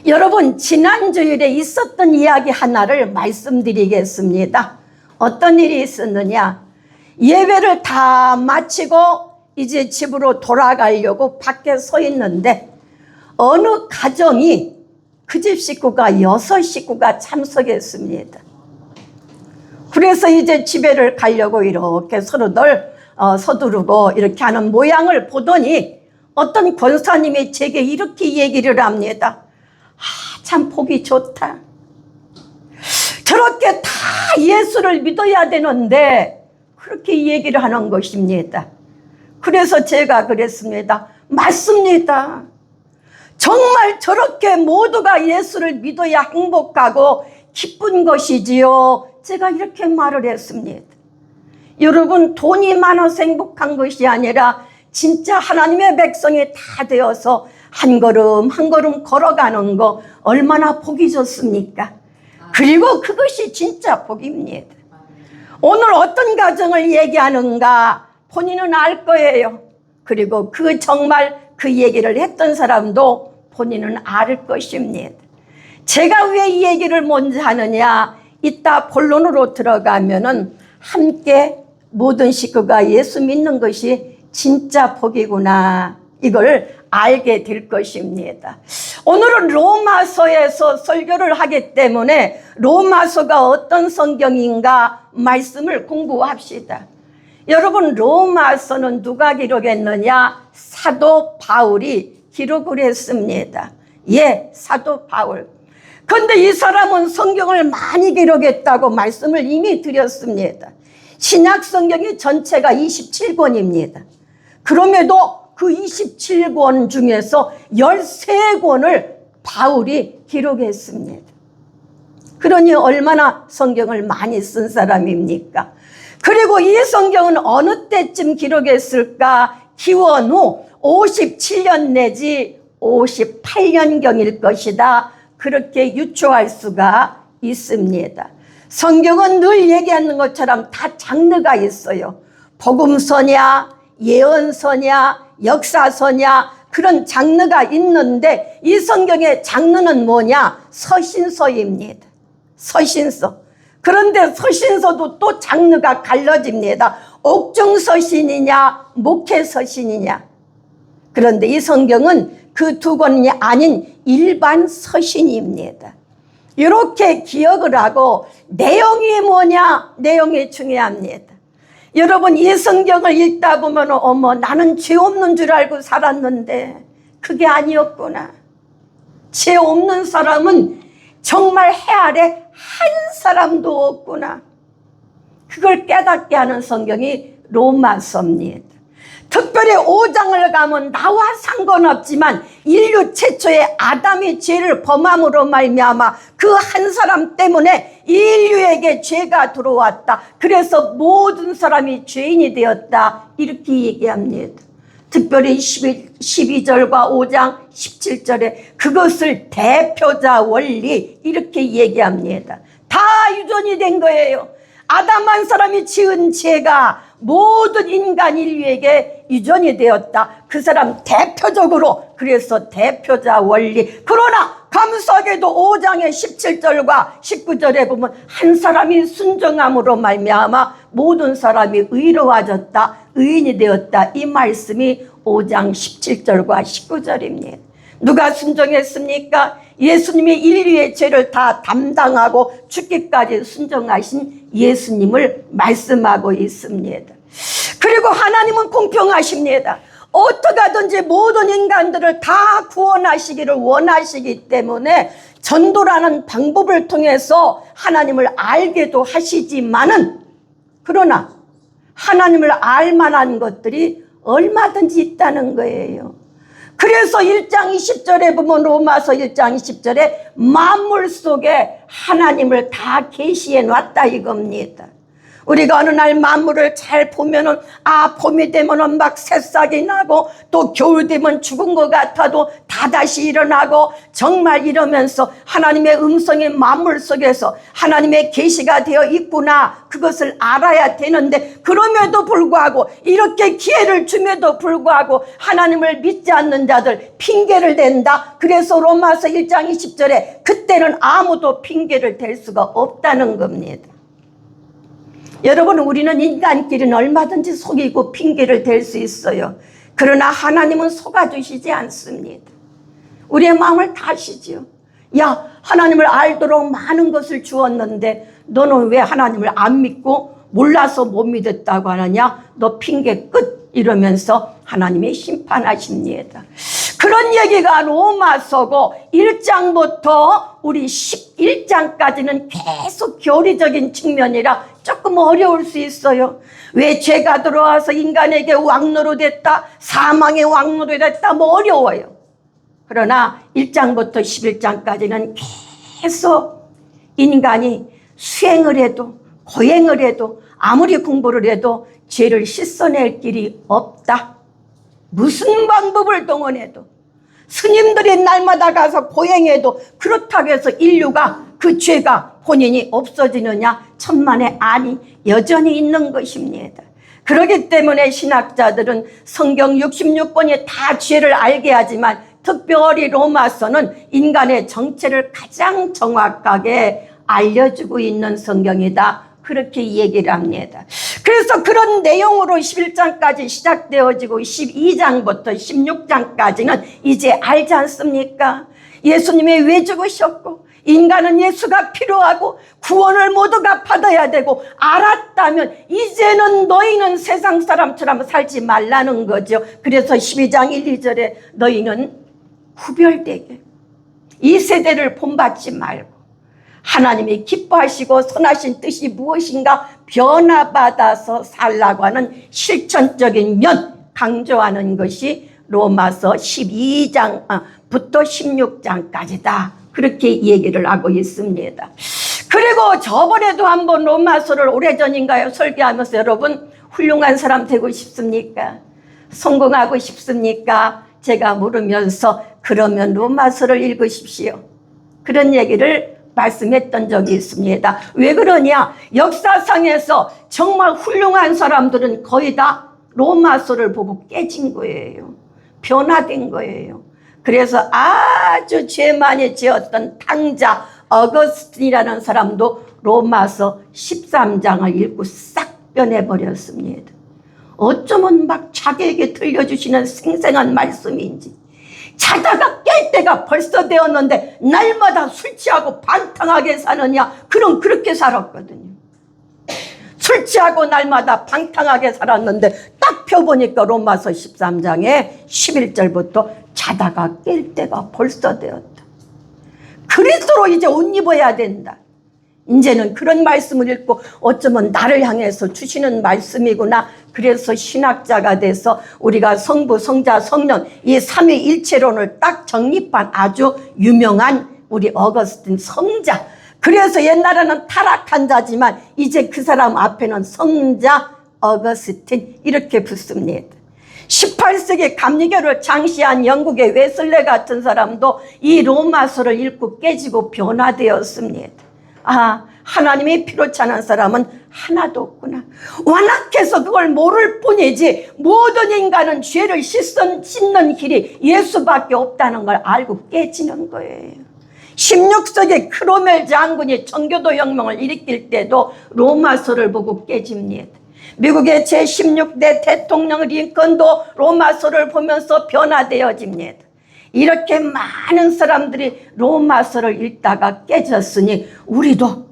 여러분, 지난 주일에 있었던 이야기 하나를 말씀드리겠습니다. 어떤 일이 있었느냐? 예배를 다 마치고 이제 집으로 돌아가려고 밖에 서 있는데 어느 가정이 그 집 식구가 6식구가 참석했습니다. 그래서 이제 집에를 가려고 이렇게 서로들 서두르고 이렇게 하는 모양을 보더니 어떤 권사님이 제게 이렇게 얘기를 합니다. 참 보기 좋다. 저렇게 다 예수를 믿어야 되는데 그렇게 얘기를 하는 것입니다. 그래서 제가 그랬습니다. 맞습니다. 정말 저렇게 모두가 예수를 믿어야 행복하고 기쁜 것이지요. 제가 이렇게 말을 했습니다. 여러분, 돈이 많아서 행복한 것이 아니라 진짜 하나님의 백성이 다 되어서 한 걸음 한 걸음 걸어가는 거 얼마나 복이 좋습니까? 그리고 그것이 진짜 복입니다. 오늘 어떤 가정을 얘기하는가 본인은 알 거예요. 그리고 정말 그 얘기를 했던 사람도 본인은 알 것입니다. 제가 왜 이 얘기를 먼저 하느냐, 이따 본론으로 들어가면은 함께 모든 식구가 예수 믿는 것이 진짜 복이구나, 이걸 알게 될 것입니다. 오늘은 로마서에서 설교를 하기 때문에 로마서가 어떤 성경인가 말씀을 공부합시다. 여러분, 로마서는 누가 기록했느냐? 사도 바울이 기록을 했습니다. 예, 사도 바울. 그런데 이 사람은 성경을 많이 기록했다고 말씀을 이미 드렸습니다. 신약 성경이 전체가 27권입니다. 그럼에도 그 27권 중에서 13권을 바울이 기록했습니다. 그러니 얼마나 성경을 많이 쓴 사람입니까? 그리고 이 성경은 어느 때쯤 기록했을까? 기원 후 57년 내지 58년경일 것이다, 그렇게 유추할 수가 있습니다. 성경은 늘 얘기하는 것처럼 다 장르가 있어요. 복음서냐, 예언서냐, 역사서냐, 그런 장르가 있는데 이 성경의 장르는 뭐냐? 서신서입니다. 서신서. 그런데 서신서도 또 장르가 갈라집니다. 옥중서신이냐, 목회서신이냐. 그런데 이 성경은 그 두 권이 아닌 일반 서신입니다. 이렇게 기억을 하고 내용이 뭐냐? 내용이 중요합니다. 여러분, 이 성경을 읽다 보면 어머, 나는 죄 없는 줄 알고 살았는데 그게 아니었구나. 죄 없는 사람은 정말 해 아래 한 사람도 없구나. 그걸 깨닫게 하는 성경이 로마서입니다. 특별히 5장을 가면 나와 상관없지만 인류 최초의 아담이 죄를 범함으로 말미암아 그 한 사람 때문에 인류에게 죄가 들어왔다. 그래서 모든 사람이 죄인이 되었다, 이렇게 얘기합니다. 특별히 12절과 5장 17절에 그것을 대표자 원리, 이렇게 얘기합니다. 다 유전이 된 거예요. 아담 한 사람이 지은 죄가 모든 인간 인류에게 유전이 되었다. 그 사람 대표적으로, 그래서 대표자 원리. 그러나 감사하게도 5장의 17절과 19절에 보면 한 사람이 순종함으로 말미암아 모든 사람이 의로워졌다, 의인이 되었다, 이 말씀이 5장 17절과 19절입니다. 누가 순종했습니까? 예수님이 인류의 죄를 다 담당하고 죽기까지 순종하신 예수님을 말씀하고 있습니다. 그리고 하나님은 공평하십니다. 어떻게 하든지 모든 인간들을 다 구원하시기를 원하시기 때문에 전도라는 방법을 통해서 하나님을 알게도 하시지만은, 그러나 하나님을 알만한 것들이 얼마든지 있다는 거예요. 그래서 1장 20절에 보면, 로마서 1장 20절에 만물 속에 하나님을 다 계시해 놨다, 이겁니다. 우리가 어느 날 만물을 잘 보면은 봄이 되면은 막 새싹이 나고 또 겨울 되면 죽은 것 같아도 다다시 일어나고 정말 이러면서 하나님의 음성이 만물 속에서 하나님의 계시가 되어 있구나 그것을 알아야 되는데 그럼에도 불구하고 이렇게 기회를 줌에도 불구하고 하나님을 믿지 않는 자들 핑계를 댄다. 그래서 로마서 1장 20절에 그때는 아무도 핑계를 댈 수가 없다는 겁니다. 여러분 우리는 인간끼리는 얼마든지 속이고 핑계를 댈 수 있어요. 그러나 하나님은 속아주시지 않습니다. 우리의 마음을 다 아시죠. 야 하나님을 알도록 많은 것을 주었는데 너는 왜 하나님을 안 믿고 몰라서 못 믿었다고 하느냐. 너 핑계 끝 이러면서 하나님이 심판하십니다. 그런 얘기가 로마서고 1장부터 우리 11장까지는 계속 교리적인 측면이라 조금 어려울 수 있어요. 왜 죄가 들어와서 인간에게 왕노로 됐다, 사망의 왕노로 됐다, 뭐 어려워요. 그러나 1장부터 11장까지는 계속 인간이 수행을 해도 고행을 해도 아무리 공부를 해도 죄를 씻어낼 길이 없다. 무슨 방법을 동원해도 스님들이 날마다 가서 고행해도 그렇다고 해서 인류가 그 죄가 본인이 없어지느냐? 천만의 아니 여전히 있는 것입니다. 그렇기 때문에 신학자들은 성경 66권이 다 죄를 알게 하지만 특별히 로마서는 인간의 정체를 가장 정확하게 알려주고 있는 성경이다. 그렇게 얘기를 합니다. 그래서 그런 내용으로 11장까지 시작되어지고 12장부터 16장까지는 이제 알지 않습니까? 예수님이 왜 죽으셨고 인간은 예수가 필요하고 구원을 모두가 받아야 되고 알았다면 이제는 너희는 세상 사람처럼 살지 말라는 거죠. 그래서 12장 1, 2절에 너희는 구별되게 이 세대를 본받지 말고 하나님이 기뻐하시고 선하신 뜻이 무엇인가 변화받아서 살라고 하는 실천적인 면 강조하는 것이 로마서 12장부터 16장까지다. 그렇게 얘기를 하고 있습니다. 그리고 저번에도 한번 로마서를 오래전인가요? 설교하면서 여러분 훌륭한 사람 되고 싶습니까? 성공하고 싶습니까? 제가 물으면서 그러면 로마서를 읽으십시오. 그런 얘기를 말씀했던 적이 있습니다. 왜 그러냐? 역사상에서 정말 훌륭한 사람들은 거의 다 로마서를 보고 깨진 거예요. 변화된 거예요. 그래서 아주 죄 많이 지었던 탕자 어거스틴이라는 사람도 로마서 13장을 읽고 싹 변해버렸습니다. 어쩌면 막 자기에게 들려주시는 생생한 말씀인지 자다가 깰 때가 벌써 되었는데 날마다 술 취하고 방탕하게 사느냐? 그럼 그렇게 살았거든요. 술 취하고 날마다 방탕하게 살았는데 딱 펴보니까 로마서 13장에 11절부터 자다가 깰 때가 벌써 되었다. 그리스도로 이제 옷 입어야 된다. 이제는 그런 말씀을 읽고 어쩌면 나를 향해서 주시는 말씀이구나. 그래서 신학자가 돼서 우리가 성부, 성자, 성령 이 삼위일체론을 딱 정립한 아주 유명한 우리 어거스틴 성자. 그래서 옛날에는 타락한 자지만 이제 그 사람 앞에는 성자 어거스틴 이렇게 붙습니다. 18세기 감리교를 창시한 영국의 웨슬레 같은 사람도 이 로마서를 읽고 깨지고 변화되었습니다. 하나님이 필요치 않은 사람은 하나도 없구나. 완악해서 그걸 모를 뿐이지 모든 인간은 죄를 씻는 길이 예수밖에 없다는 걸 알고 깨지는 거예요. 16세기 크로멜 장군이 청교도 혁명을 일으킬 때도 로마서를 보고 깨집니다. 미국의 제16대 대통령 링컨도 로마서를 보면서 변화되어집니다. 이렇게 많은 사람들이 로마서를 읽다가 깨졌으니 우리도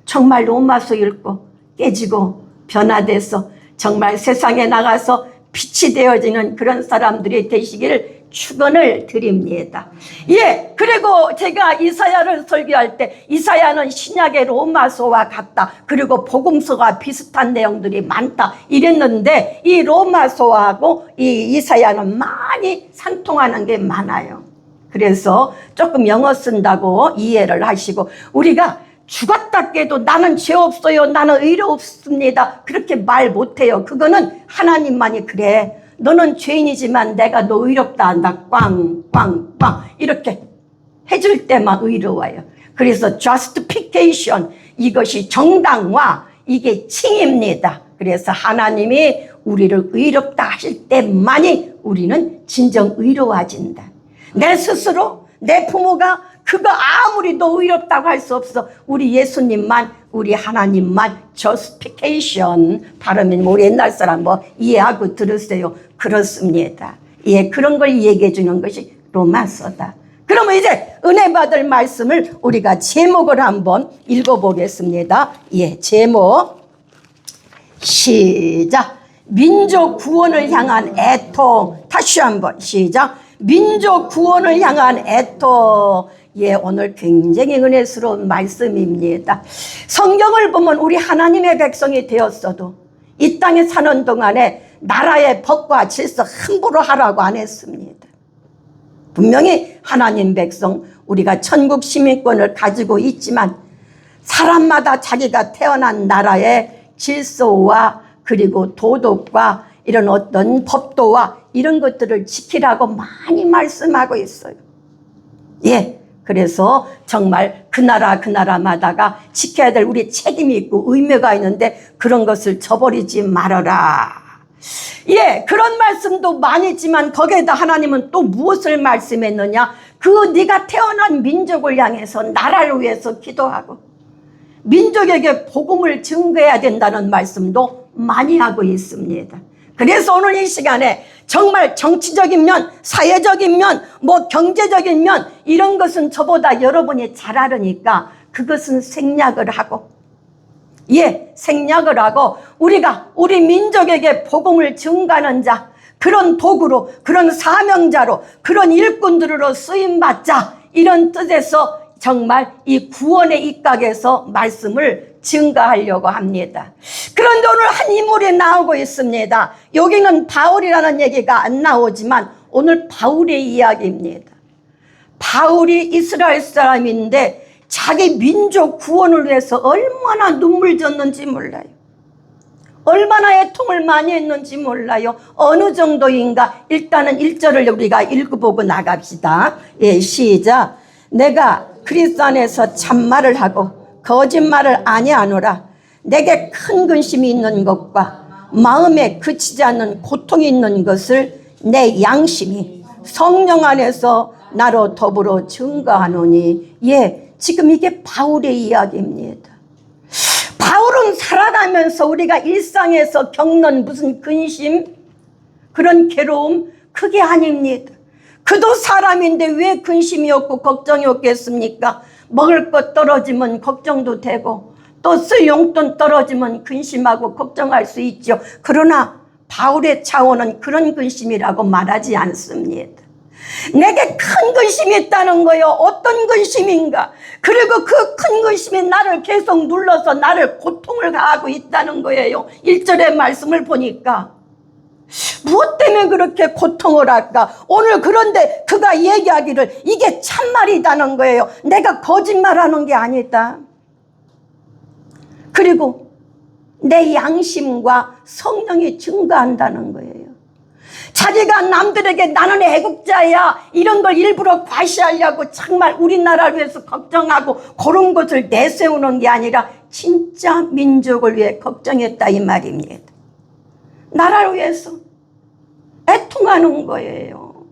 정말 로마서 읽고 깨지고 변화돼서 정말 세상에 나가서 빛이 되어지는 그런 사람들이 되시기를 축원을 드립니다. 예, 그리고 제가 이사야를 설교할 때 이사야는 신약의 로마서와 같다. 그리고 복음서가 비슷한 내용들이 많다. 이랬는데 이 로마서하고 이 이사야는 많이 상통하는 게 많아요. 그래서 조금 영어 쓴다고 이해를 하시고 우리가 죽었다 깨도 나는 죄 없어요, 나는 의롭습니다, 그렇게 말 못해요. 그거는 하나님만이 그래. 너는 죄인이지만 내가 너 의롭다 한다. 꽝꽝꽝 이렇게 해줄 때만 의로워요. 그래서 justification, 이것이 정당화, 이게 칭입니다. 그래서 하나님이 우리를 의롭다 하실 때만이 우리는 진정 의로워진다. 내 스스로, 내 부모가 그거 아무리 너 의롭다고 할 수 없어. 우리 예수님만, 우리 하나님만 justification. 발음은 우리 옛날 사람 뭐 이해하고 들으세요. 그렇습니다. 예, 그런 걸 얘기해 주는 것이 로마서다. 그러면 이제 은혜 받을 말씀을 우리가 제목을 한번 읽어보겠습니다. 예, 제목 시작. 민족 구원을 향한 애통. 다시 한번 시작. 민족 구원을 향한 애통. 예, 오늘 굉장히 은혜스러운 말씀입니다. 성경을 보면 우리 하나님의 백성이 되었어도 이 땅에 사는 동안에 나라의 법과 질서 함부로 하라고 안 했습니다. 분명히 하나님 백성, 우리가 천국 시민권을 가지고 있지만 사람마다 자기가 태어난 나라의 질서와 그리고 도덕과 이런 어떤 법도와 이런 것들을 지키라고 많이 말씀하고 있어요. 예, 그래서 정말 그 나라마다가 지켜야 될 우리 책임이 있고 의무가 있는데 그런 것을 저버리지 말아라. 예, 그런 말씀도 많이 있지만 거기에다 하나님은 또 무엇을 말씀했느냐? 그 네가 태어난 민족을 향해서 나라를 위해서 기도하고 민족에게 복음을 증거해야 된다는 말씀도 많이 하고 있습니다. 그래서 오늘 이 시간에 정말 정치적인 면, 사회적인 면, 뭐 경제적인 면 이런 것은 저보다 여러분이 잘 알으니까 그것은 생략을 하고, 예, 생략을 하고 우리가 우리 민족에게 복음을 증거하는 자, 그런 도구로, 그런 사명자로, 그런 일꾼들로 쓰임받자, 이런 뜻에서 정말 이 구원의 입각에서 말씀을 증거하려고 합니다. 그런데 오늘 한 인물이 나오고 있습니다. 여기는 바울이라는 얘기가 안 나오지만 오늘 바울의 이야기입니다. 바울이 이스라엘 사람인데 자기 민족 구원을 위해서 얼마나 눈물 졌는지 몰라요. 얼마나 애통을 많이 했는지 몰라요. 어느 정도인가? 일단은 1절을 우리가 읽어보고 나갑시다. 예, 시작. 내가 그리스도 안에서 참말을 하고 거짓말을 아니하노라. 내게 큰 근심이 있는 것과 마음에 그치지 않는 고통이 있는 것을 내 양심이 성령 안에서 나로 더불어 증거하노니. 예, 지금 이게 바울의 이야기입니다. 바울은 살아가면서 우리가 일상에서 겪는 무슨 근심, 그런 괴로움, 그게 아닙니다. 그도 사람인데 왜 근심이 없고 걱정이 없겠습니까? 먹을 것 떨어지면 걱정도 되고 또 쓸 용돈 떨어지면 근심하고 걱정할 수 있죠. 그러나 바울의 차원은 그런 근심이라고 말하지 않습니다. 내게 큰 근심이 있다는 거예요. 어떤 근심인가? 그리고 그 큰 근심이 나를 계속 눌러서 나를 고통을 가하고 있다는 거예요. 1절의 말씀을 보니까 무엇 때문에 그렇게 고통을 할까? 오늘 그런데 그가 얘기하기를 이게 참말이다는 거예요. 내가 거짓말하는 게 아니다. 그리고 내 양심과 성령이 증거한다는 거예요. 자기가 남들에게 나는 애국자야 이런 걸 일부러 과시하려고 정말 우리나라를 위해서 걱정하고 그런 것을 내세우는 게 아니라 진짜 민족을 위해 걱정했다 이 말입니다. 나라를 위해서 애통하는 거예요.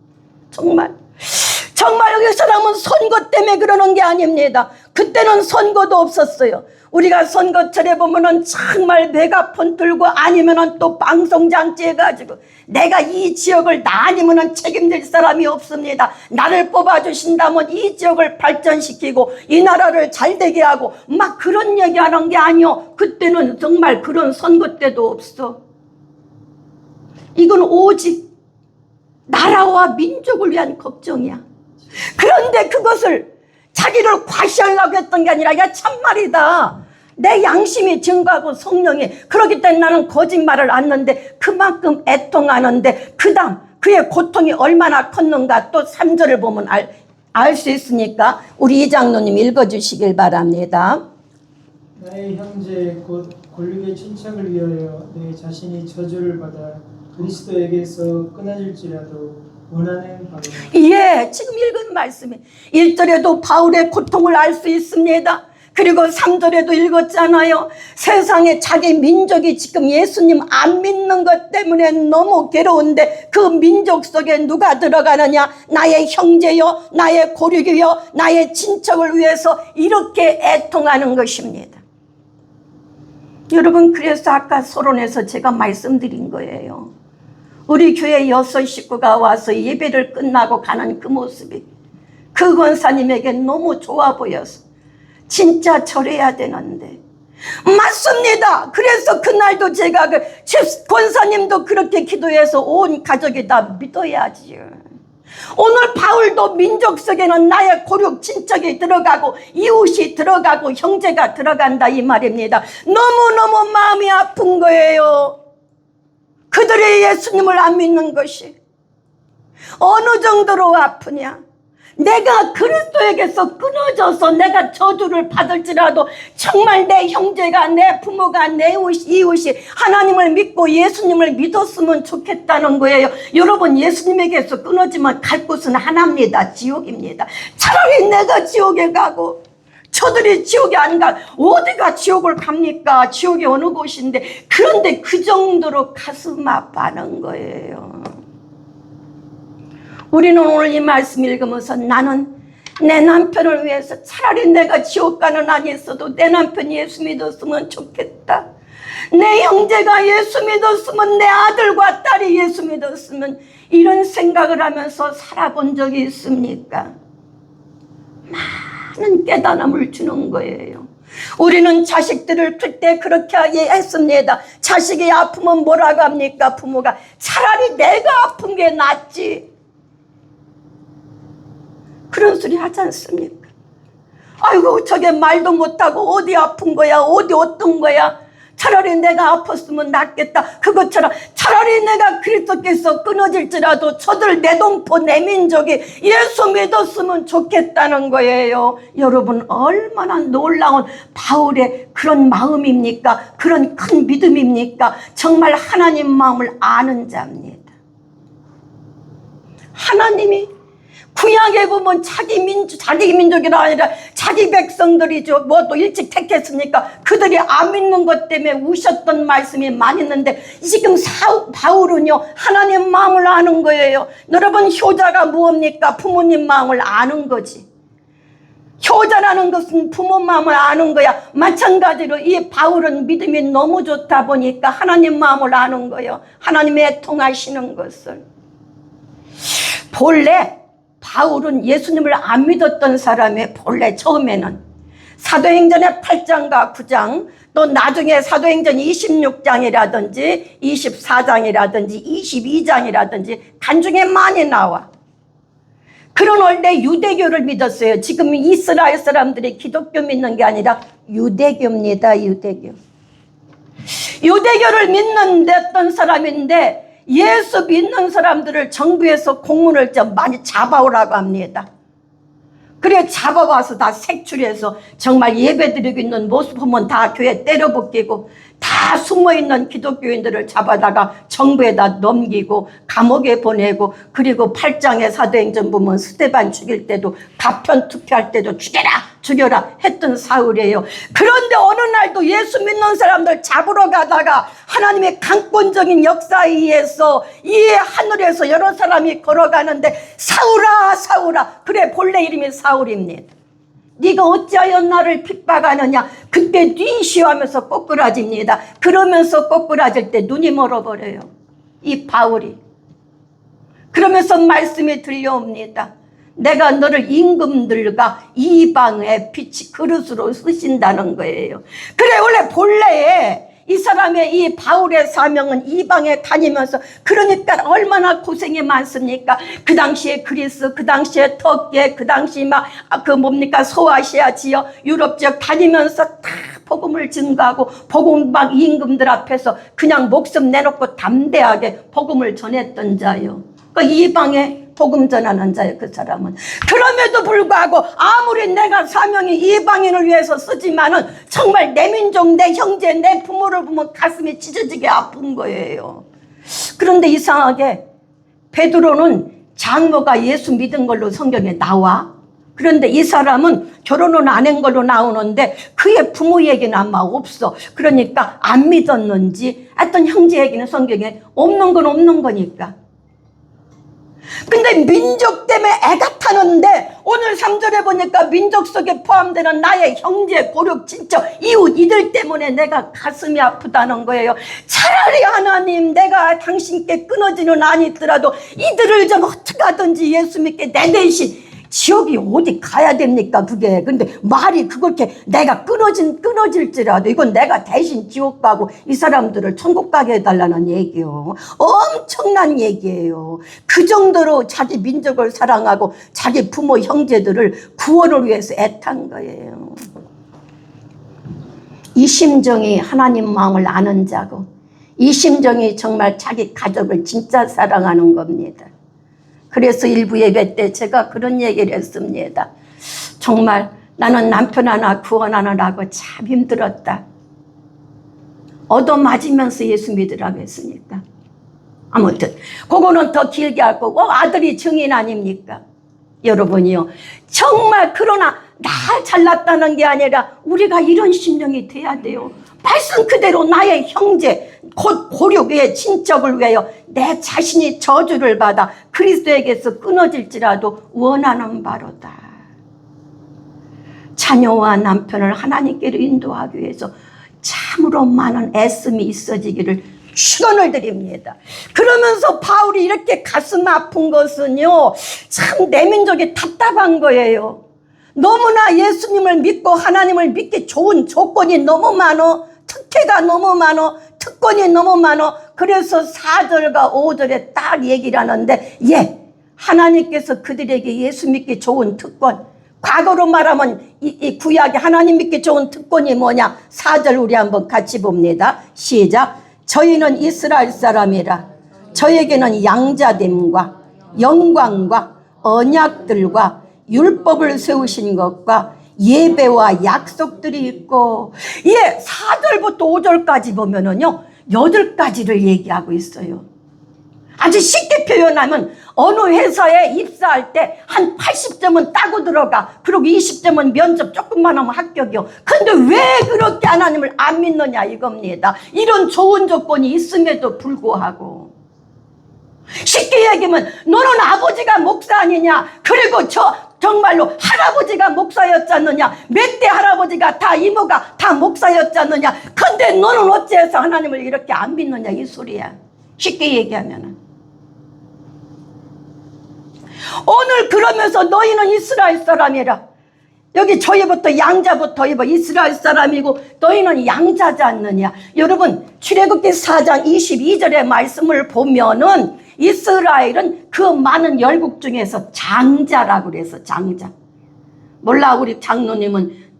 정말 여기 사람은 선거 때문에 그러는 게 아닙니다. 그때는 선거도 없었어요. 우리가 선거철에 보면은 정말 메가폰 들고 아니면은 또 방송장치 해가지고 내가 이 지역을 나 아니면은 책임질 사람이 없습니다. 나를 뽑아주신다면 이 지역을 발전시키고 이 나라를 잘되게 하고 막 그런 얘기하는 게 아니요. 그때는 정말 그런 선거 때도 없어. 이건 오직 나라와 민족을 위한 걱정이야. 그런데 그것을 자기를 과시하려고 했던 게 아니라 야 참말이다. 내 양심이 증거하고 성령이 그렇기 때문에 나는 거짓말을 않는데 그만큼 애통하는데 그 다음 그의 고통이 얼마나 컸는가 또 3절을 보면 알 수 있으니까 우리 이장로님 읽어주시길 바랍니다. 나의 형제 곧 골육의 친척을 위하여 내 자신이 저주를 받아 그리스도에게서 끊어질지라도 원하는 바로다. 예, 지금 읽은 말씀이 1절에도 바울의 고통을 알 수 있습니다. 그리고 3절에도 읽었잖아요. 세상에 자기 민족이 지금 예수님 안 믿는 것 때문에 너무 괴로운데 그 민족 속에 누가 들어가느냐? 나의 형제요, 나의 고륙이요, 나의 친척을 위해서 이렇게 애통하는 것입니다. 여러분, 그래서 아까 서론에서 제가 말씀드린 거예요. 우리 교회 6 식구가 와서 예배를 끝나고 가는 그 모습이 그 권사님에게 너무 좋아 보여서 진짜 절해야 되는데 맞습니다. 그래서 그날도 제가 권사님도 그렇게 기도해서 온 가족이 다 믿어야지. 오늘 바울도 민족 속에는 나의 고륙 친척이 들어가고 이웃이 들어가고 형제가 들어간다 이 말입니다. 너무너무 마음이 아픈 거예요. 그들의 예수님을 안 믿는 것이 어느 정도로 아프냐. 내가 그리스도에게서 끊어져서 내가 저주를 받을지라도 정말 내 형제가, 내 부모가, 내 이웃이 하나님을 믿고 예수님을 믿었으면 좋겠다는 거예요. 여러분, 예수님에게서 끊어지면 갈 곳은 하나입니다. 지옥입니다. 차라리 내가 지옥에 가고 저들이 지옥에 안 가. 어디가 지옥을 갑니까? 지옥이 어느 곳인데. 그런데 그 정도로 가슴 아파하는 거예요. 우리는 오늘 이 말씀 읽으면서 나는 내 남편을 위해서 차라리 내가 지옥 가는 한이 있어도 내 남편이 예수 믿었으면 좋겠다. 내 형제가 예수 믿었으면, 내 아들과 딸이 예수 믿었으면, 이런 생각을 하면서 살아본 적이 있습니까? 많은 깨달음을 주는 거예요. 우리는 자식들을 클 때 그렇게 했습니다. 자식이 아프면 뭐라고 합니까? 부모가 차라리 내가 아픈 게 낫지. 그런 소리 하지 않습니까? 아이고, 저게 말도 못하고 어디 아픈 거야, 어디 어떤 거야. 차라리 내가 아팠으면 낫겠다. 그것처럼 차라리 내가 그리스도께서 끊어질지라도 저들 내 동포 내 민족이 예수 믿었으면 좋겠다는 거예요. 여러분, 얼마나 놀라운 바울의 그런 마음입니까? 그런 큰 믿음입니까? 정말 하나님 마음을 아는 자입니다. 하나님이 구약에 보면 자기 민족이라 아니라 자기 백성들이죠. 뭐 또 일찍 택했으니까 그들이 안 믿는 것 때문에 우셨던 말씀이 많이 있는데 지금 바울은요, 하나님 마음을 아는 거예요. 여러분, 효자가 무엇입니까? 부모님 마음을 아는 거지. 효자라는 것은 부모 마음을 아는 거야. 마찬가지로 이 바울은 믿음이 너무 좋다 보니까 하나님 마음을 아는 거예요. 하나님의 애통하시는 것을. 본래 바울은 예수님을 안 믿었던 사람의 본래 처음에는 사도행전의 8장과 9장 또 나중에 사도행전 26장이라든지 24장이라든지 22장이라든지 간중에 많이 나와. 그런 원래 유대교를 믿었어요. 지금 이스라엘 사람들이 기독교 믿는 게 아니라 유대교입니다. 유대교. 유대교를 믿는 어떤 사람인데 예수 믿는 사람들을 정부에서 공문을 좀 많이 잡아오라고 합니다. 그래 잡아와서 다 색출해서 정말 예배드리고 있는 모습 보면 다 교회 때려벗기고 다 숨어있는 기독교인들을 잡아다가 정부에다 넘기고 감옥에 보내고, 그리고 8장의 사도행전 보면 스데반 죽일 때도 가편 투표할 때도 죽여라 했던 사울이에요. 그런데 어느 날도 예수 믿는 사람들 잡으러 가다가 하나님의 강권적인 역사에 의해서 이 하늘에서 여러 사람이 걸어가는데 사울아 사울아, 그래 본래 이름이 사울입니다. 네가 어찌하여 나를 핍박하느냐. 그때 뒤시하면서 꼬꾸라집니다. 그러면서 꼬꾸라질 때 눈이 멀어버려요, 이 바울이. 그러면서 말씀이 들려옵니다. 내가 너를 임금들과 이방의 빛이 그릇으로 쓰신다는 거예요. 그래, 원래 본래에 이 사람의 이 바울의 사명은 이방에 다니면서, 그러니까 얼마나 고생이 많습니까? 그 당시에 그리스, 그 당시에 터키, 그 당시 막 소아시아 지역, 유럽 지역 다니면서 다 복음을 증거하고 복음 막 임금들 앞에서 그냥 목숨 내놓고 담대하게 복음을 전했던 자요. 그 이방의 복음 전하는 자예요. 그 사람은. 그럼에도 불구하고 아무리 내가 사명이 이방인을 위해서 쓰지만은 정말 내 민족, 내 형제, 내 부모를 보면 가슴이 찢어지게 아픈 거예요. 그런데 이상하게 베드로는 장모가 예수 믿은 걸로 성경에 나와. 그런데 이 사람은 결혼은 안 한 걸로 나오는데 그의 부모 얘기는 아마 없어. 그러니까 안 믿었는지 하여튼 형제 얘기는 성경에 없는 건 없는 거니까. 근데 민족 때문에 애가 타는데 오늘 3절에 보니까 민족 속에 포함되는 나의 형제, 고륙, 친척, 이웃 이들 때문에 내가 가슴이 아프다는 거예요. 차라리 하나님 내가 당신께 끊어지는 아니더라도 이들을 좀 어떻게 하든지 예수 믿게 내 대신 지옥이 어디 가야 됩니까 그게. 근데 말이 그렇게 내가 끊어질지라도 이건 내가 대신 지옥 가고 이 사람들을 천국 가게 해달라는 얘기요. 엄청난 얘기예요. 그 정도로 자기 민족을 사랑하고 자기 부모 형제들을 구원을 위해서 애탄 거예요. 이 심정이 하나님 마음을 아는 자고 이 심정이 정말 자기 가족을 진짜 사랑하는 겁니다. 그래서 일부 예배 때 제가 그런 얘기를 했습니다. 정말 나는 남편 하나 구원하느라고 참 힘들었다. 얻어맞으면서 예수 믿으라고 했으니까. 아무튼 그거는 더 길게 할 거고 아들이 증인 아닙니까? 여러분이요. 정말 그러나 나 잘났다는 게 아니라 우리가 이런 심령이 돼야 돼요. 말씀 그대로 나의 형제, 곧 고륙의 친척을 위하여 내 자신이 저주를 받아 그리스도에게서 끊어질지라도 원하는 바로다. 자녀와 남편을 하나님께로 인도하기 위해서 참으로 많은 애씀이 있어지기를 축원을 드립니다. 그러면서 바울이 이렇게 가슴 아픈 것은요, 참 내 민족이 답답한 거예요. 너무나 예수님을 믿고 하나님을 믿기 좋은 조건이 너무 많어. 특혜가 너무 많어. 특권이 너무 많어. 그래서 4절과 5절에 딱 얘기를 하는데 하나님께서 그들에게 예수 믿기 좋은 특권. 과거로 말하면 이 구약에 하나님 믿기 좋은 특권이 뭐냐. 4절 우리 한번 같이 봅니다. 시작. 저희는 이스라엘 사람이라 저에게는 양자됨과 영광과 언약들과 율법을 세우신 것과 예배와 약속들이 있고 4절부터 5절까지 보면은요 8가지를 얘기하고 있어요. 아주 쉽게 표현하면 어느 회사에 입사할 때 한 80점은 따고 들어가. 그리고 20점은 면접 조금만 하면 합격이요. 근데 왜 그렇게 하나님을 안 믿느냐 이겁니다. 이런 좋은 조건이 있음에도 불구하고 쉽게 얘기하면 너는 아버지가 목사 아니냐. 그리고 정말로 할아버지가 목사였지 않느냐. 몇 대 할아버지가 다 이모가 다 목사였지 않느냐. 근데 너는 어째서 하나님을 이렇게 안 믿느냐 이 소리야. 쉽게 얘기하면은. 오늘 그러면서 너희는 이스라엘 사람이라. 여기 저희부터 양자부터 이스라엘 사람이고 너희는 양자지 않느냐. 여러분 출애굽기 4장 22절의 말씀을 보면은 이스라엘은 그 많은 열국 중에서 장자라고 그래서 장자. 몰라 우리 장로님은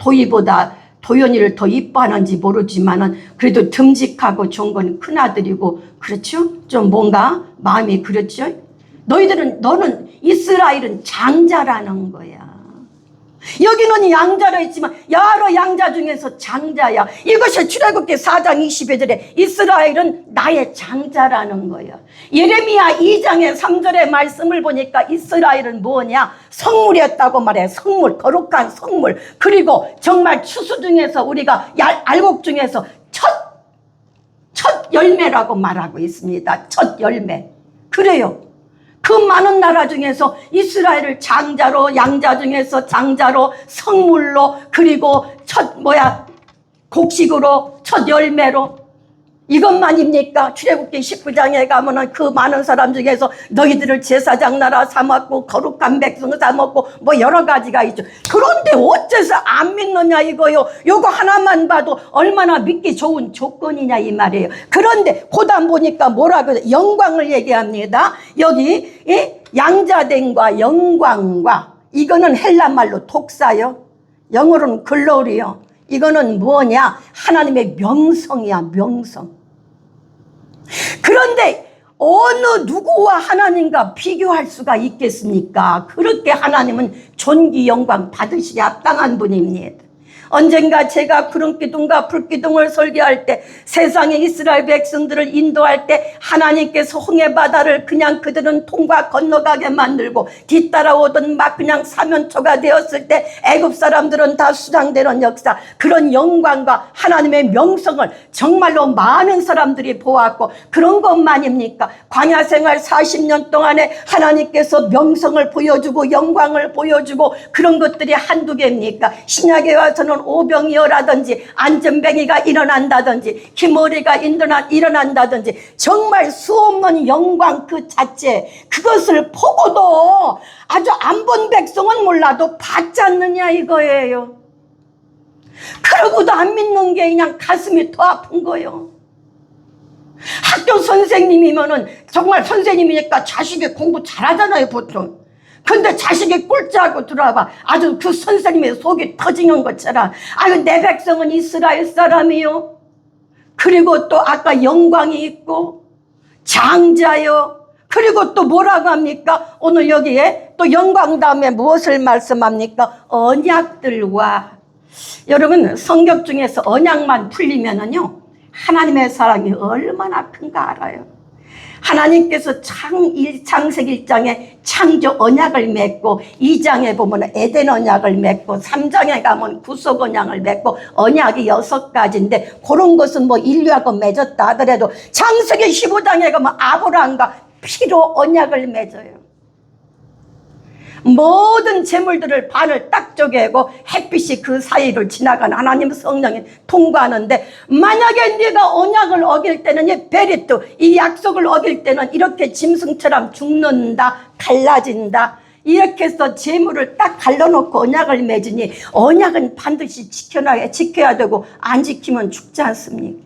도연이를 더 이뻐하는지 모르지만은 그래도 듬직하고 좋은 건 큰아들이고 그렇죠? 좀 뭔가 마음이 그렇죠? 너는 이스라엘은 장자라는 거야. 여기는 양자로 했지만 여러 양자 중에서 장자야. 이것이 출애굽기 4장 22절에 이스라엘은 나의 장자라는 거야. 예레미야 2장의 3절의 말씀을 보니까 이스라엘은 뭐냐? 성물이었다고 말해. 성물, 거룩한 성물. 그리고 정말 추수 중에서 우리가 알곡 중에서 첫 열매라고 말하고 있습니다. 첫 열매. 그래요. 그 많은 나라 중에서 이스라엘을 장자로, 양자 중에서 장자로, 성물로, 그리고 곡식으로, 첫 열매로. 이것만입니까? 출애굽기 19장에 가면은 그 많은 사람 중에서 너희들을 제사장 나라 삼았고 거룩한 백성 삼았고 여러 가지가 있죠. 그런데 어째서 안 믿느냐 이거요. 요거 하나만 봐도 얼마나 믿기 좋은 조건이냐 이 말이에요. 그런데 고단 보니까 뭐라고 해요? 영광을 얘기합니다. 여기 양자됨과 영광과 이거는 헬라말로 독사요. 영어로는 글로리요. 이거는 뭐냐? 하나님의 명성이야, 명성. 그런데 어느 누구와 하나님과 비교할 수가 있겠습니까? 그렇게 하나님은 존귀 영광 받으시기 합당한 분입니다. 언젠가 제가 구름기둥과 불기둥을 설계할 때, 세상의 이스라엘 백성들을 인도할 때 하나님께서 홍해 바다를 그냥 그들은 통과 건너가게 만들고 뒤따라오던 막 그냥 사면초가 되었을 때 애굽 사람들은 다 수장되는 역사, 그런 영광과 하나님의 명성을 정말로 많은 사람들이 보았고, 그런 것만입니까? 광야 생활 40년 동안에 하나님께서 명성을 보여주고 영광을 보여주고 그런 것들이 한두 개입니까? 신약에 와서는 오병이어라든지 안전뱅이가 일어난다든지 기머리가 일어난다든지 정말 수없는 영광 그 자체, 그것을 보고도 아주 안 본 백성은 몰라도 봤지 않느냐 이거예요. 그러고도 안 믿는 게 그냥 가슴이 더 아픈 거예요. 학교 선생님이면은 정말 선생님이니까 자식이 공부 잘하잖아요 보통. 근데 자식이 꼴찌하고 들어와봐, 아주 그 선생님의 속이 터지는 것처럼, 아유 내 백성은 이스라엘 사람이요, 그리고 또 아까 영광이 있고 장자요, 그리고 또 뭐라고 합니까? 오늘 여기에 또 영광 다음에 무엇을 말씀합니까? 언약들과. 여러분 성경 중에서 언약만 풀리면은요 하나님의 사랑이 얼마나 큰가 알아요. 하나님께서 창세기 1장에 창조 언약을 맺고, 2장에 보면 에덴 언약을 맺고, 3장에 가면 구속 언약을 맺고, 언약이 6가지인데 그런 것은 뭐 인류하고 맺었다 하더라도 창세기 15장에 가면 아브라함과 피로 언약을 맺어요. 모든 재물들을 반을 딱 쪼개고 햇빛이 그 사이를 지나간 하나님 성령이 통과하는데, 만약에 네가 언약을 어길 때는 이 베리트, 이 약속을 어길 때는 이렇게 짐승처럼 죽는다, 갈라진다, 이렇게 해서 재물을 딱 갈라놓고 언약을 맺으니 언약은 반드시 지켜야 되고 안 지키면 죽지 않습니까?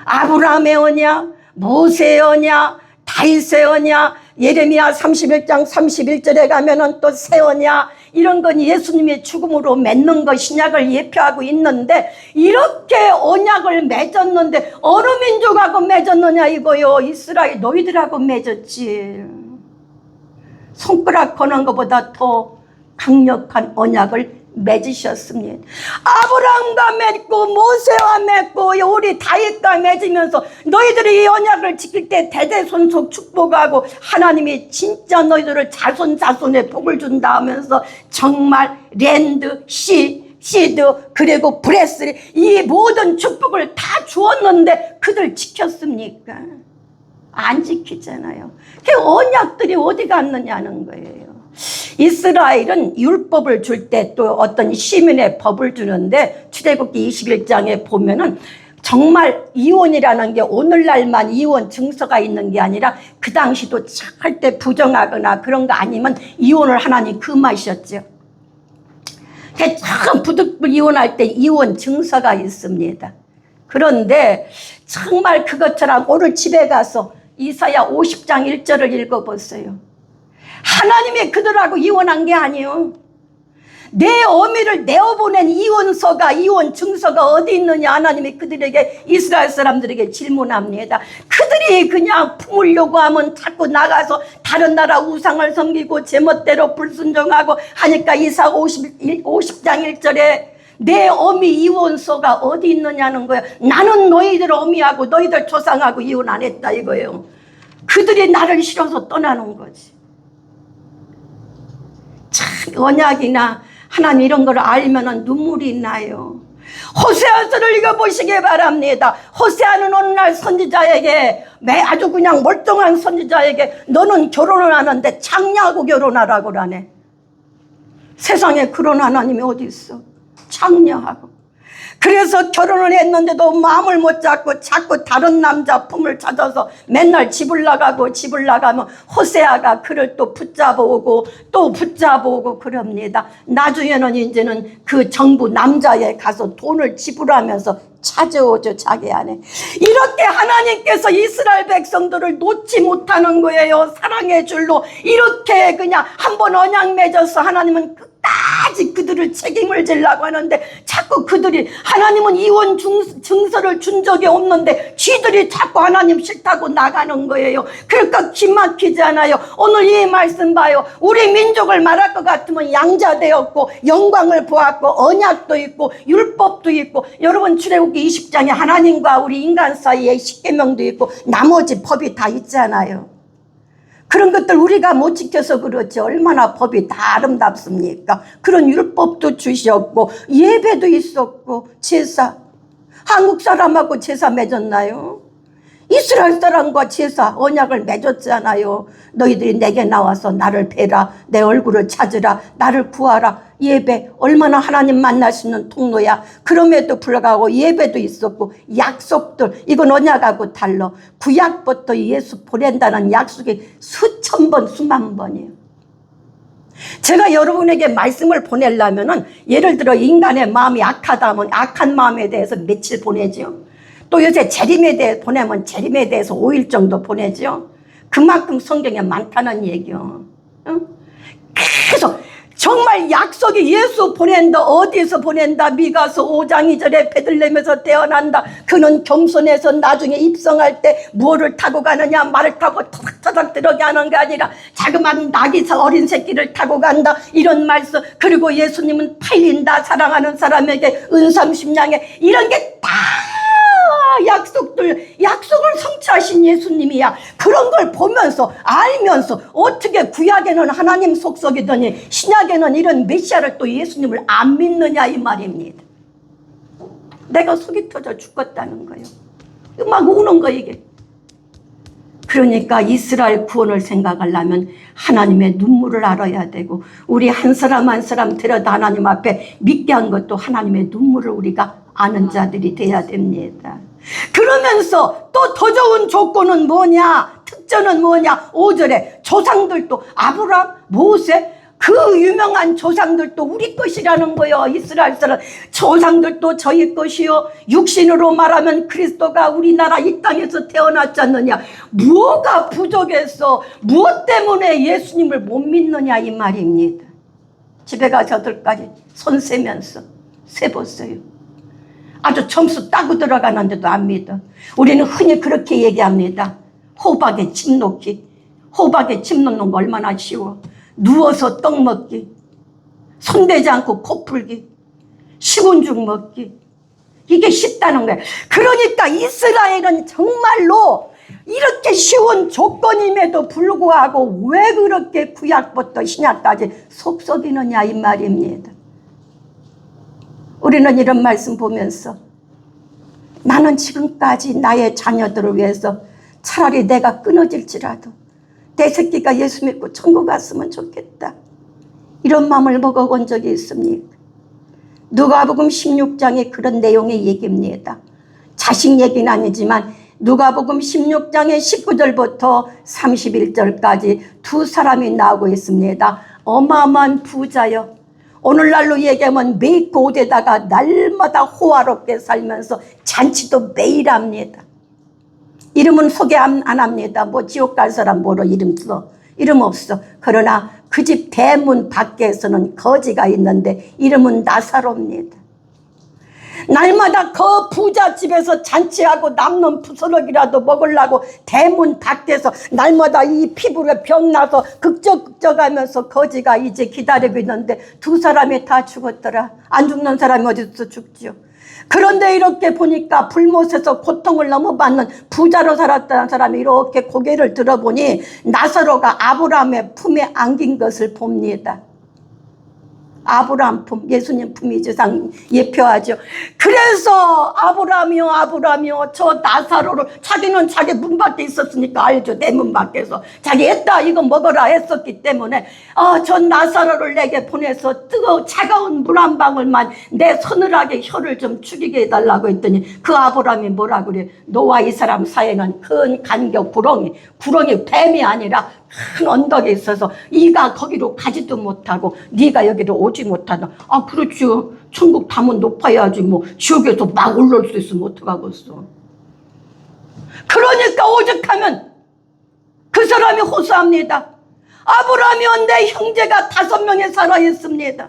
아브라함의 언약, 모세의 언약, 다윗의 언약, 예레미야 31장 31절에 가면은 또 새 언약, 이런 건 예수님의 죽음으로 맺는 것, 신약을 예표하고 있는데, 이렇게 언약을 맺었는데 어느 민족하고 맺었느냐 이거요? 이스라엘 너희들하고 맺었지. 손가락 거는 것보다 더 강력한 언약을 맺으셨습니다. 아브라함과 맺고 모세와 맺고 우리 다윗과 맺으면서 너희들이 이 언약을 지킬 때 대대손손 축복하고 하나님이 진짜 너희들을 자손에 복을 준다 하면서 정말 랜드, 시드 그리고 브레스, 이 모든 축복을 다 주었는데 그들 지켰습니까? 안 지키잖아요. 그 언약들이 어디 갔느냐는 거예요. 이스라엘은 율법을 줄 때 또 어떤 시민의 법을 주는데, 출애굽기 21장에 보면은 정말 이혼이라는 게 오늘날만 이혼 증서가 있는 게 아니라 그 당시도 절대 부정하거나 그런 거 아니면 이혼을 하나님 금하셨죠. 참 부득불 이혼할 때 이혼 증서가 있습니다. 그런데 정말 그것처럼 오늘 집에 가서 이사야 50장 1절을 읽어보세요. 하나님이 그들하고 이혼한 게 아니에요. 내 어미를 내어보낸 이혼서가, 이혼 증서가 어디 있느냐 하나님이 그들에게, 이스라엘 사람들에게 질문합니다. 그들이 그냥 품으려고 하면 자꾸 나가서 다른 나라 우상을 섬기고 제멋대로 불순종하고 하니까 이사야 50장 1절에 내 어미 이혼서가 어디 있느냐는 거예요. 나는 너희들 어미하고 너희들 조상하고 이혼 안 했다 이거예요. 그들이 나를 싫어서 떠나는 거지. 참 언약이나 하나님 이런 걸 알면은 눈물이 나요. 호세아서를 읽어보시기 바랍니다. 호세아는 어느 날 선지자에게, 아주 그냥 멀쩡한 선지자에게 너는 결혼을 하는데 창녀하고 결혼하라고 하네. 세상에 그런 하나님이 어디 있어? 창녀하고. 그래서 결혼을 했는데도 마음을 못 잡고 자꾸 다른 남자 품을 찾아서 맨날 집을 나가면 호세아가 그를 또 붙잡아오고 또 붙잡아오고 그럽니다. 나중에는 이제는 그 정부 남자에 가서 돈을 지불하면서 찾아오죠, 자기 안에. 이렇게 하나님께서 이스라엘 백성들을 놓지 못하는 거예요. 사랑의 줄로 이렇게 그냥 한번 언약 맺어서 하나님은 끝까지 그들을 책임을 지려고 하는데 자꾸 그들이 하나님은 이혼 증서를 준 적이 없는데 쥐들이 자꾸 하나님 싫다고 나가는 거예요. 그러니까 기막히잖아요. 오늘 이 말씀 봐요. 우리 민족을 말할 것 같으면 양자되었고 영광을 보았고 언약도 있고 율법도 있고, 여러분 출애굽기 20장에 하나님과 우리 인간 사이에 십계명도 있고 나머지 법이 다 있잖아요. 그런 것들 우리가 못 지켜서 그렇지 얼마나 법이 다 아름답습니까? 그런 율법도 주셨고 예배도 있었고 제사, 한국 사람하고 제사 맺었나요? 이스라엘 사람과 제사 언약을 맺었잖아요. 너희들이 내게 나와서 나를 뵈라, 내 얼굴을 찾으라, 나를 구하라. 예배 얼마나 하나님 만날 수 있는 통로야. 그럼에도 불구하고 예배도 있었고 약속들, 이건 언약하고 달라. 구약부터 예수 보낸다는 약속이 수천 번 수만 번이에요. 제가 여러분에게 말씀을 보내려면은 예를 들어 인간의 마음이 악하다면 악한 마음에 대해서 며칠 보내죠. 또 요새 재림에 대해 보내면 재림에 대해서 5일 정도 보내죠. 그만큼 성경에 많다는 얘기요. 계속 정말 약속이 예수 보낸다. 어디에서 보낸다? 미가서 5장 2절에 베들레헴에서 태어난다. 그는 겸손해서 나중에 입성할 때 무엇을 타고 가느냐? 말을 타고 터닥터닥 들어가는 게 아니라 자그마한 낙이서 어린 새끼를 타고 간다. 이런 말씀. 그리고 예수님은 팔린다. 사랑하는 사람에게 은삼십냥에, 이런 게 다 약속을 성취하신 예수님이야. 그런 걸 보면서 알면서 어떻게 구약에는 하나님 속속이더니 신약에는 이런 메시아를 또 예수님을 안 믿느냐 이 말입니다. 내가 속이 터져 죽겠다는 거예요. 막 우는 거 이게. 그러니까 이스라엘 구원을 생각하려면 하나님의 눈물을 알아야 되고, 우리 한 사람 한 사람 데려다 하나님 앞에 믿게 한 것도 하나님의 눈물을 우리가 아는 자들이 돼야 됩니다. 그러면서 또 더 좋은 조건은 뭐냐? 특전은 뭐냐? 5절에 조상들도 아브라함, 모세, 그 유명한 조상들도 우리 것이라는 거예요. 이스라엘 사람 조상들도 저희 것이요, 육신으로 말하면 그리스도가 우리나라 이 땅에서 태어났지 않느냐. 뭐가 부족해서 무엇 때문에 예수님을 못 믿느냐 이 말입니다. 집에 가서들까지 손 세면서 세봤어요. 아주 점수 따고 들어가는데도 안 믿어. 우리는 흔히 그렇게 얘기합니다. 호박에 침 놓기. 호박에 침 놓는 거 얼마나 쉬워. 누워서 떡 먹기, 손대지 않고 코 풀기, 식은 죽 먹기, 이게 쉽다는 거예요. 그러니까 이스라엘은 정말로 이렇게 쉬운 조건임에도 불구하고 왜 그렇게 구약부터 신약까지 속썩이느냐 이 말입니다. 우리는 이런 말씀 보면서 나는 지금까지 나의 자녀들을 위해서 차라리 내가 끊어질지라도 내 새끼가 예수 믿고 천국 갔으면 좋겠다, 이런 마음을 먹어본 적이 있습니까? 누가복음 16장에 그런 내용의 얘기입니다. 자식 얘기는 아니지만 누가복음 16장의 19절부터 31절까지 두 사람이 나오고 있습니다. 어마어마한 부자요. 오늘날로 얘기하면 메이크업에다가 날마다 호화롭게 살면서 잔치도 매일 합니다. 이름은 소개 안 합니다. 뭐 지옥 갈 사람 뭐로 이름 써? 이름 없어. 그러나 그 집 대문 밖에서는 거지가 있는데 이름은 나사로입니다. 날마다 그 부자 집에서 잔치하고 남는 부스러기라도 먹으려고 대문 밖에서 날마다 이 피부가 병나서 극적극적하면서 거지가 이제 기다리고 있는데 두 사람이 다 죽었더라. 안 죽는 사람이 어디서 죽죠? 그런데 이렇게 보니까 불못에서 고통을 너무 받는 부자로 살았다는 사람이 이렇게 고개를 들어보니 나사로가 아브라함의 품에 안긴 것을 봅니다. 아브라함 품, 예수님 품이죠. 예표하죠. 그래서 아브라함이요 저 나사로를, 자기는 자기 문 밖에 있었으니까 알죠. 내 문 밖에서 자기 했다 이거 먹어라 했었기 때문에 저 나사로를 내게 보내서 차가운 물 한 방울만 내 서늘하게 혀를 좀 죽이게 해달라고 했더니 그 아브라함이 뭐라 그래? 너와 이 사람 사이에는 큰 간격 구렁이 뱀이 아니라 큰 언덕에 있어서 이가 거기로 가지도 못하고 네가 여기로 오지 못하다. 그렇죠. 천국 담은 높아야지 뭐 지옥에서 막 올라올 수 있으면 어떡하겠어. 그러니까 오죽하면 그 사람이 호소합니다. 아브라함이요, 내 형제가 5명이 살아있습니다.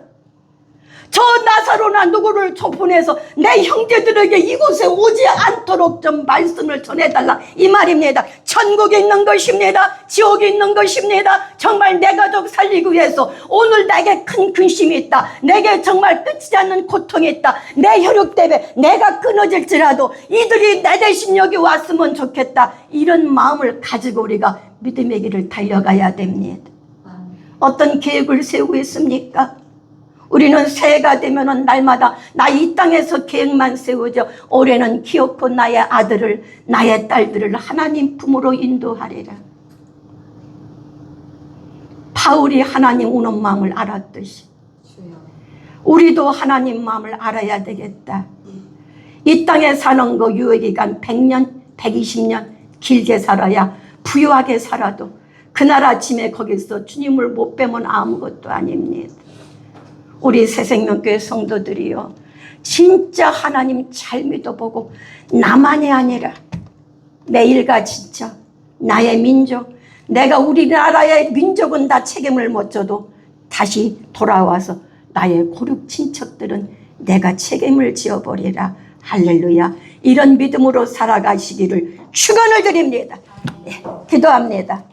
저 나사로나 누구를 보내서 내 형제들에게 이곳에 오지 않도록 좀 말씀을 전해달라 이 말입니다. 천국에 있는 것입니다. 지옥에 있는 것입니다. 정말 내 가족 살리기 위해서 오늘 내게 큰 근심이 있다. 내게 정말 끝이지 않는 고통이 있다. 내 혈육 때문에 내가 끊어질지라도 이들이 내 대신 여기 왔으면 좋겠다. 이런 마음을 가지고 우리가 믿음의 길을 달려가야 됩니다. 어떤 계획을 세우고 있습니까? 우리는 새해가 되면 날마다 나 이 땅에서 계획만 세우죠. 올해는 기어코 나의 아들을 나의 딸들을 하나님 품으로 인도하리라. 바울이 하나님 우는 마음을 알았듯이 우리도 하나님 마음을 알아야 되겠다. 이 땅에 사는 거 유효기간 100년 120년 길게 살아야 부유하게 살아도 그날 아침에 거기서 주님을 못 뵈면 아무것도 아닙니다. 우리 새생명교회 성도들이요, 진짜 하나님 잘 믿어보고 나만이 아니라 매일과 진짜 나의 민족, 내가 우리나라의 민족은 다 책임을 못 져도 다시 돌아와서 나의 고륙 친척들은 내가 책임을 지어버리라. 할렐루야. 이런 믿음으로 살아가시기를 축원을 드립니다. 네, 기도합니다.